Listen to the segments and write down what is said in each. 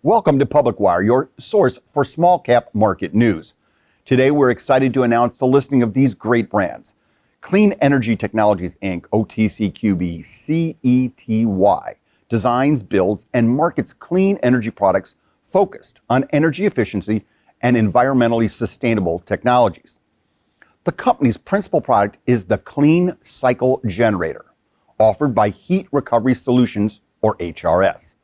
Welcome to Public Wire, your source for small cap market news. Today, we're excited to announce the listing of these great brands. Clean Energy Technologies, Inc., OTCQB, CETY, designs, builds, and markets clean energy products focused on energy efficiency and environmentally sustainable technologies. The company's principal product is the Clean Cycle Generator, offered by Heat Recovery Solutions, or HRS.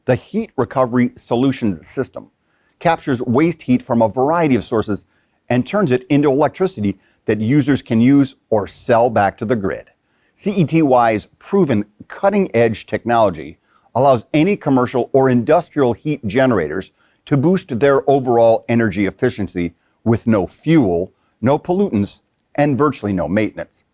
The Heat Recovery Solutions system captures waste heat from a variety of sources and turns it into electricity that users can use or sell back to the grid. CETY's proven cutting-edge technology allows any commercial or industrial heat generators to boost their overall energy efficiency with no fuel, no pollutants, and virtually no maintenance.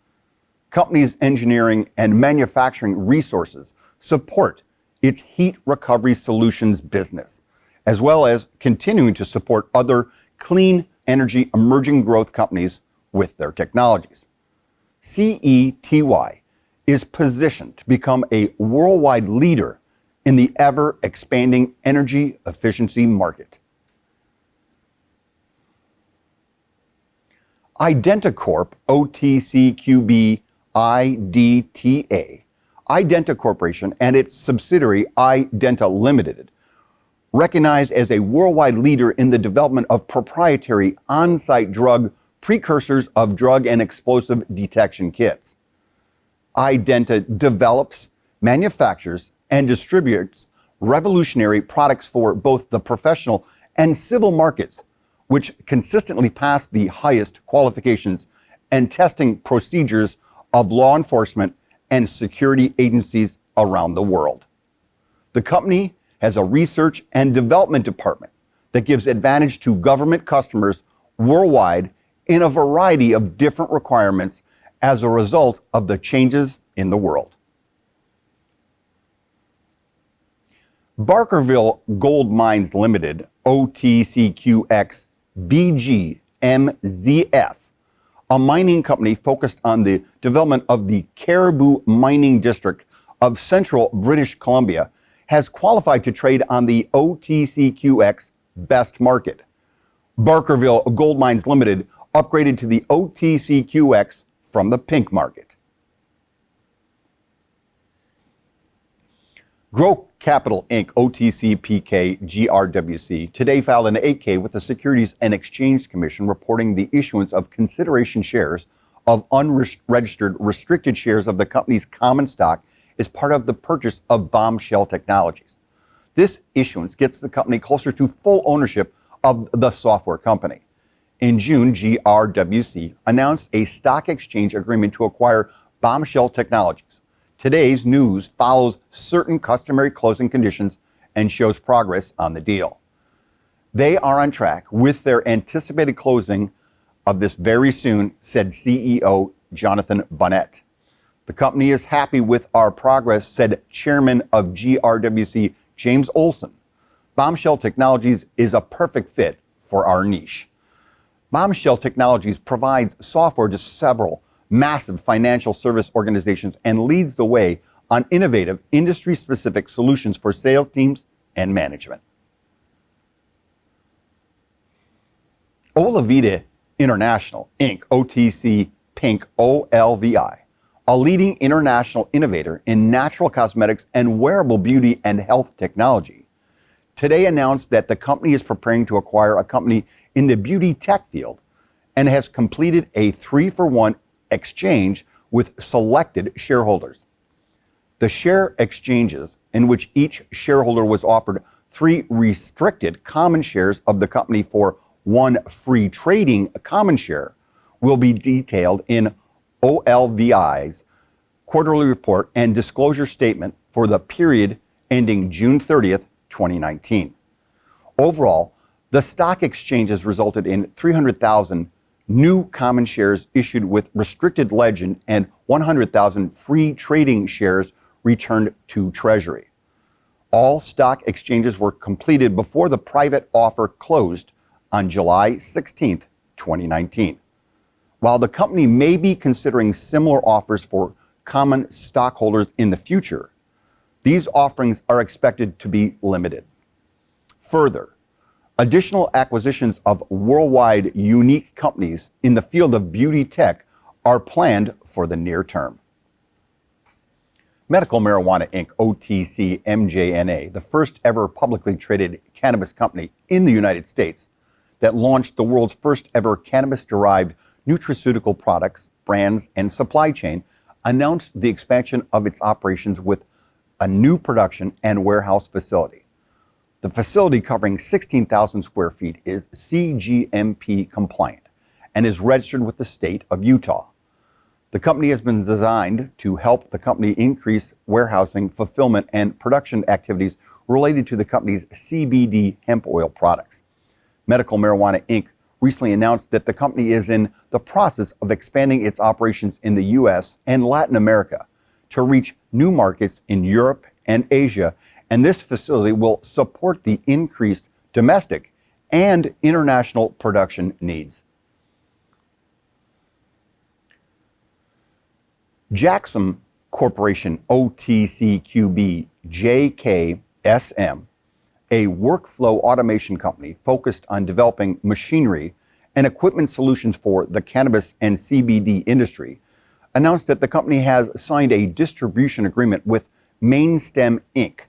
Company's engineering and manufacturing resources support its heat recovery solutions business, as well as continuing to support other clean energy emerging growth companies with their technologies. CETY is positioned to become a worldwide leader in the ever-expanding energy efficiency market. Identa Corp, OTCQB, IDTA, Identa Corporation, and its subsidiary Identa Ltd, recognized as a worldwide leader in the development of proprietary on-site drug precursors of drug and explosive detection kits. Identa develops, manufactures, and distributes revolutionary products for both the professional and civil markets, which consistently pass the highest qualifications and testing procedures of law enforcement and security agencies around the world. The company has a research and development department that gives advantage to government customers worldwide in a variety of different requirements as a result of the changes in the world. Barkerville Gold Mines Ltd, OTCQX BGMZF, a mining company focused on the development of the Cariboo Mining District of central British Columbia, has qualified to trade on the OTCQX Best Market. Barkerville Gold Mines Ltd upgraded to the OTCQX from the Pink Market. Grow Capital Inc., OTCPK, GRWC, today filed an 8-K with the Securities and Exchange Commission reporting the issuance of consideration shares of unregistered restricted shares of the company's common stock as part of the purchase of Bombshell Technologies. This issuance gets the company closer to full ownership of the software company. In June, GRWC announced a stock exchange agreement to acquire Bombshell Technologies. Today's news follows certain customary closing conditions and shows progress on the deal. They are on track with their anticipated closing of this very soon, said CEO Jonathan Bonnet. The company is happy with our progress, said Chairman of GRWC James Olson. Bombshell Technologies is a perfect fit for our niche. Bombshell Technologies provides software to several massive financial service organizations and leads the way on innovative industry-specific solutions for sales teams and management. OLIVEDA International, Inc., OTC Pink, OLVI, a leading international innovator in natural cosmetics and wearable beauty and health technology, today announced that the company is preparing to acquire a company in the beauty tech field and has completed a 3-for-1 exchange with selected shareholders. The share exchanges, in which each shareholder was offered 3 restricted common shares of the company for 1 free trading common share, will be detailed in OLVI's quarterly report and disclosure statement for the period ending June 30th, 2019. Overall, the stock exchanges resulted in 300,000 new common shares issued with restricted legend and 100,000 free trading shares returned to Treasury. All stock exchanges were completed before the private offer closed on July 16, 2019. While the company may be considering similar offers for common stockholders in the future, these offerings are expected to be limited. Further, additional acquisitions of worldwide unique companies in the field of beauty tech are planned for the near term. Medical Marijuana Inc., OTC MJNA, the first ever publicly traded cannabis company in the United States that launched the world's first ever cannabis-derived nutraceutical products, brands, and supply chain, announced the expansion of its operations with a new production and warehouse facility. The facility, covering 16,000 square feet, is CGMP compliant and is registered with the state of Utah. The company has been designed to help the company increase warehousing, fulfillment, and production activities related to the company's CBD hemp oil products. Medical Marijuana Inc. recently announced that the company is in the process of expanding its operations in the U.S. and Latin America to reach new markets in Europe and Asia, and this facility will support the increased domestic and international production needs. Jackson Corporation, OTCQB, JKSM, a workflow automation company focused on developing machinery and equipment solutions for the cannabis and CBD industry, announced that the company has signed a distribution agreement with MainStem Inc.,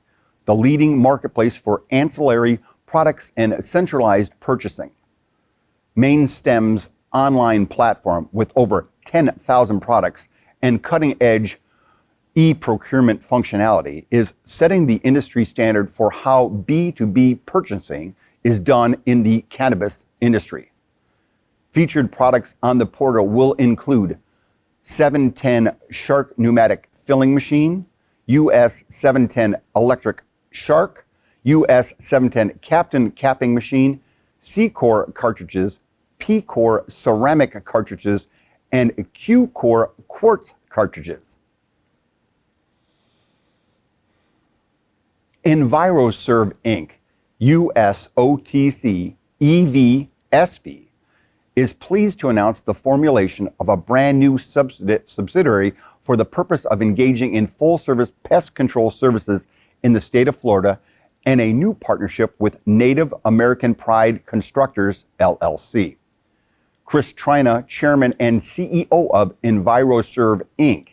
the leading marketplace for ancillary products and centralized purchasing. MainStem's online platform, with over 10,000 products and cutting-edge e-procurement functionality, is setting the industry standard for how B2B purchasing is done in the cannabis industry. Featured products on the portal will include 710 Shark pneumatic filling machine, US 710 electric Shark, US 710 Captain capping machine, C-Core cartridges, P-Core ceramic cartridges, and Q-Core quartz cartridges. EnviroServe Inc., US OTC EVSV, is pleased to announce the formulation of a brand new subsidiary for the purpose of engaging in full-service pest control services in the state of Florida, and a new partnership with Native American Pride Constructors, LLC. Chris Trina, chairman and CEO of EnviroServe Inc.,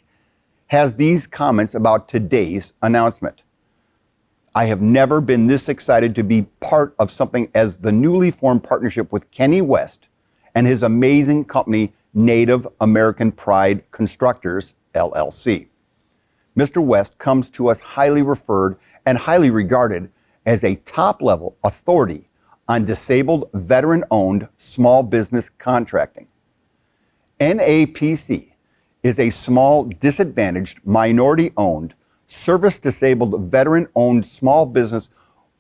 has these comments about today's announcement. I have never been this excited to be part of something as the newly formed partnership with Kenny West and his amazing company, Native American Pride Constructors, LLC. Mr. West comes to us highly referred and highly regarded as a top-level authority on disabled, veteran-owned small business contracting. NAPC is a small, disadvantaged, minority-owned, service-disabled, veteran-owned small business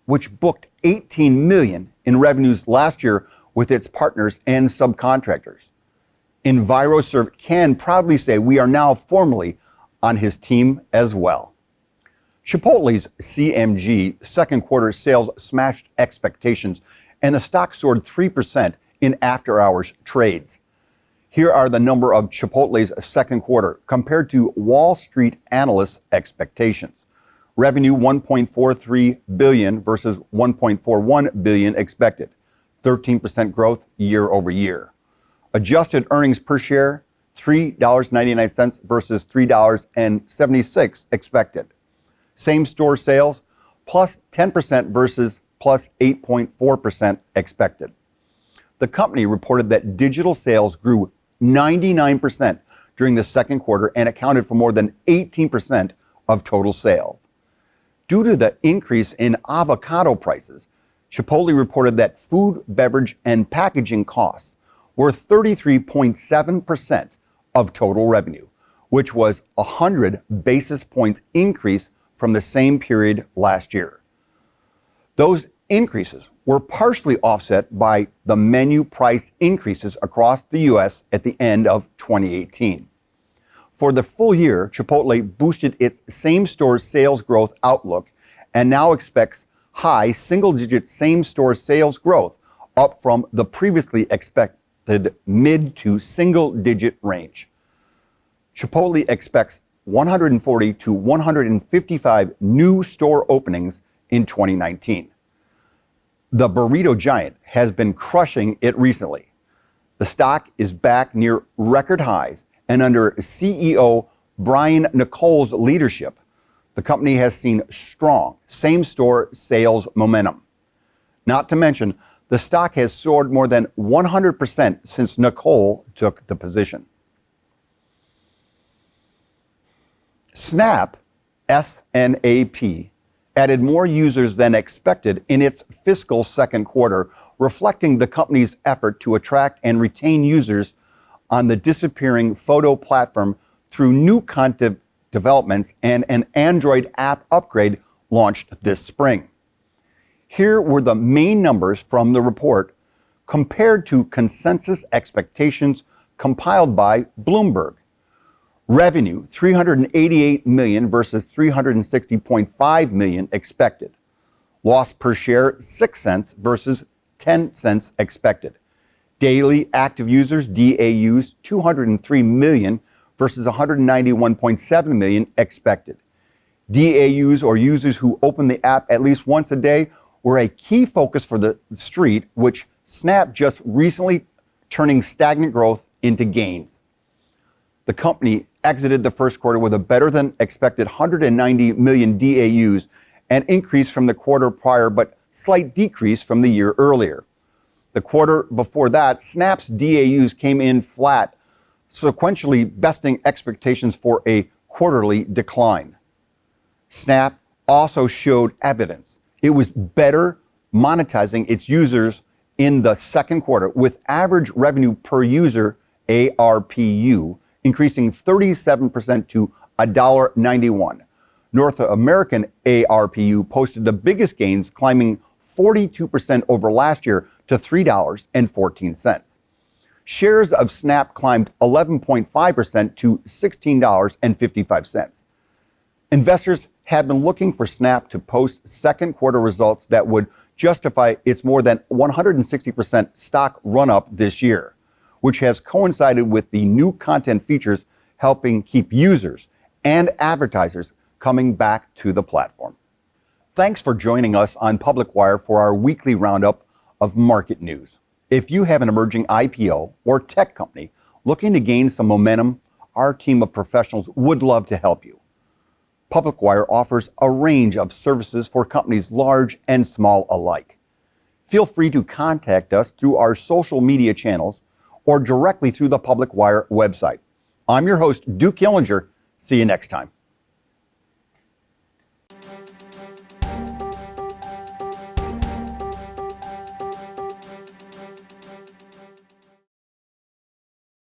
which booked $18 million in revenues last year with its partners and subcontractors. EnviroServe can proudly say we are now formally on his team as well. Chipotle's CMG second quarter sales smashed expectations, and the stock soared 3% in after-hours trades. Here are the number of Chipotle's second quarter compared to Wall Street analysts' expectations. Revenue $1.43 billion versus $1.41 billion expected, 13% growth year over year. Adjusted earnings per share $3.99 versus $3.76 expected. Same-store sales plus 10% versus plus 8.4% expected. The company reported that digital sales grew 99% during the second quarter and accounted for more than 18% of total sales. Due to the increase in avocado prices, Chipotle reported that food, beverage, and packaging costs were 33.7% of total revenue, which was a 100 basis points increase from the same period last year. Those increases were partially offset by the menu price increases across the U.S. at the end of 2018. For the full year, Chipotle boosted its same-store sales growth outlook and now expects high single-digit same-store sales growth, up from the previously expected mid to single-digit range. Chipotle expects 140 to 155 new store openings in 2019. The burrito giant has been crushing it recently. The stock is back near record highs, and under CEO Brian Nicole's leadership, the company has seen strong same-store sales momentum. Not to mention, the stock has soared more than 100% since Nicole took the position. Snap, S-N-A-P, added more users than expected in its fiscal second quarter, reflecting the company's effort to attract and retain users on the disappearing photo platform through new content developments and an Android app upgrade launched this spring. Here were the main numbers from the report compared to consensus expectations compiled by Bloomberg. Revenue, $388 million versus $360.5 million expected. Loss per share, 6 cents versus 10 cents expected. Daily active users, DAUs, 203 million versus 191.7 million expected. DAUs, or users who open the app at least once a day, were a key focus for the street, which Snap just recently turning stagnant growth into gains. The company exited the first quarter with a better than expected 190 million DAUs, an increase from the quarter prior, but slight decrease from the year earlier. The quarter before that, Snap's DAUs came in flat, sequentially besting expectations for a quarterly decline. Snap also showed evidence it was better monetizing its users in the second quarter, with average revenue per user, ARPU, increasing 37% to $1.91. North American ARPU posted the biggest gains, climbing 42% over last year to $3.14. Shares of Snap climbed 11.5% to $16.55. Investors had been looking for Snap to post second quarter results that would justify its more than 160% stock run-up this year, which has coincided with the new content features helping keep users and advertisers coming back to the platform. Thanks for joining us on Public Wire for our weekly roundup of market news. If you have an emerging IPO or tech company looking to gain some momentum, our team of professionals would love to help you. Public Wire offers a range of services for companies large and small alike. Feel free to contact us through our social media channels or directly through the Public Wire website. I'm your host, Duke Hillinger. See you next time.